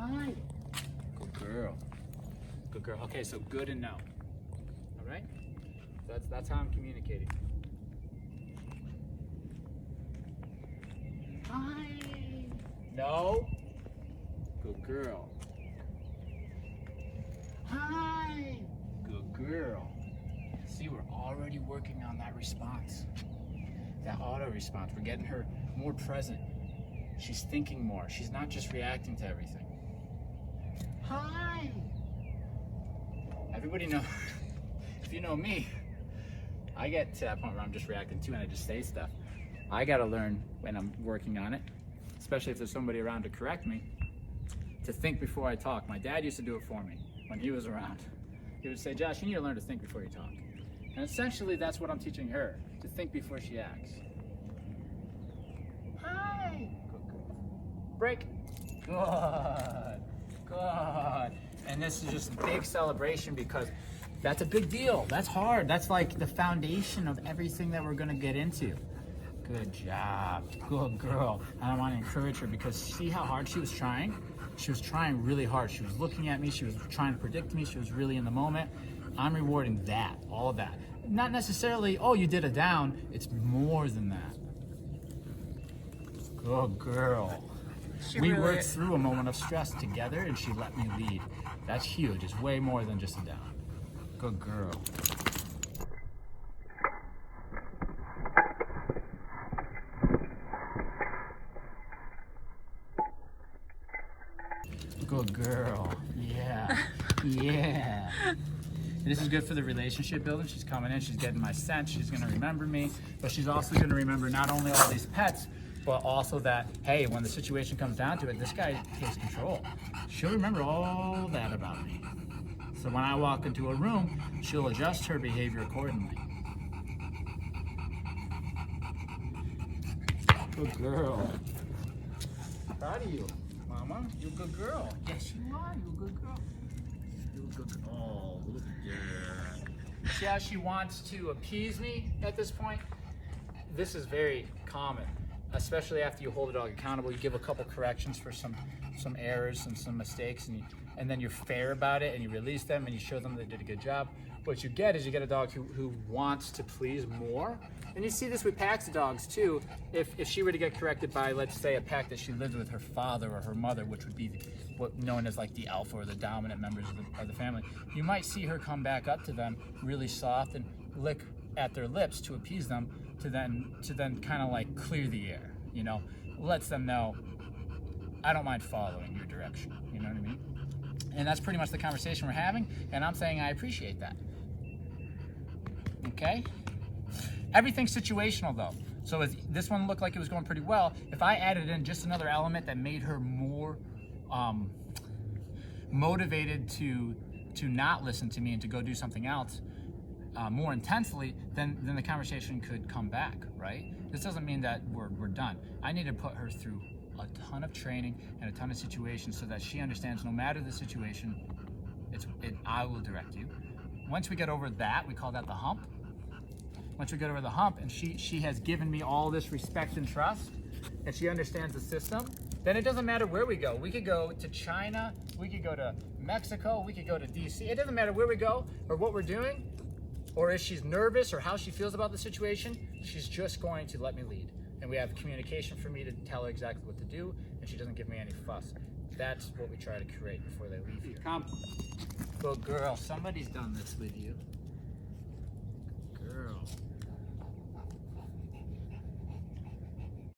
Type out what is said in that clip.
Hi. Good girl. Good girl. Okay, so good and no. All right? That's how I'm communicating. Hi. No. Good girl. Hi. Good girl. See, we're already working on that response. That auto response. We're getting her more present. She's thinking more. She's not just reacting to everything. Hi. Everybody know, if you know me, I get to that point where I'm just reacting too and I just say stuff. I gotta learn when I'm working on it, especially if there's somebody around to correct me, to think before I talk. My dad used to do it for me when he was around. He would say, Josh, you need to learn to think before you talk. And essentially that's what I'm teaching her, to think before she acts. Hi. Good girl. Break. Good. Good. And this is just a big celebration because that's a big deal. That's hard. That's like the foundation of everything that we're gonna get into. Good job. Good girl. And I want to encourage her because see how hard she was trying? She was trying really hard. She was looking at me. She was trying to predict me. She was really in the moment. I'm rewarding that, all of that. Not necessarily, oh, you did a down. It's more than that. Good girl. We worked through a moment of stress together and she let me lead. That's huge. It's way more than just a down. Good girl. Good girl. Yeah. Yeah. This is good for the relationship building. She's coming in, she's getting my scent, she's gonna remember me, but she's also gonna remember not only all these pets, but also that, hey, when the situation comes down to it, this guy takes control. She'll remember all that about me. So when I walk into a room, she'll adjust her behavior accordingly. Good girl. Proud of you, Mama. You're a good girl. Yes, you are. You're a good girl. You're a good girl. Oh, look at that. See how she wants to appease me at this point? This is very common, especially after you hold a dog accountable. You give a couple corrections for some errors and some mistakes, and then you're fair about it and you release them and you show them they did a good job. What you get is you get a dog who wants to please more. And you see this with packs of dogs too. If she were to get corrected by, let's say, a pack that she lived with her father or her mother, which would be what known as like the alpha or the dominant members of the family, you might see her come back up to them really soft and lick at their lips to appease them, to then kind of like clear the air, you know, lets them know, I don't mind following your direction, you know what I mean? And that's pretty much the conversation we're having, and I'm saying I appreciate that. Okay? Everything's situational though. So as this one looked like it was going pretty well, if I added in just another element that made her more motivated to not listen to me and to go do something else more intensely, then the conversation could come back, right? This doesn't mean that we're done. I need to put her through a ton of training and a ton of situations so that she understands no matter the situation, I will direct you. Once we get over that, we call that the hump. Once we get over the hump and she has given me all this respect and trust and she understands the system, then it doesn't matter where we go. We could go to China, we could go to Mexico, we could go to DC. It doesn't matter where we go or what we're doing or if she's nervous or how she feels about the situation, she's just going to let me lead. And we have communication for me to tell her exactly what to do, and she doesn't give me any fuss. That's what we try to create before they leave here. Come. Good girl, somebody's done this with you.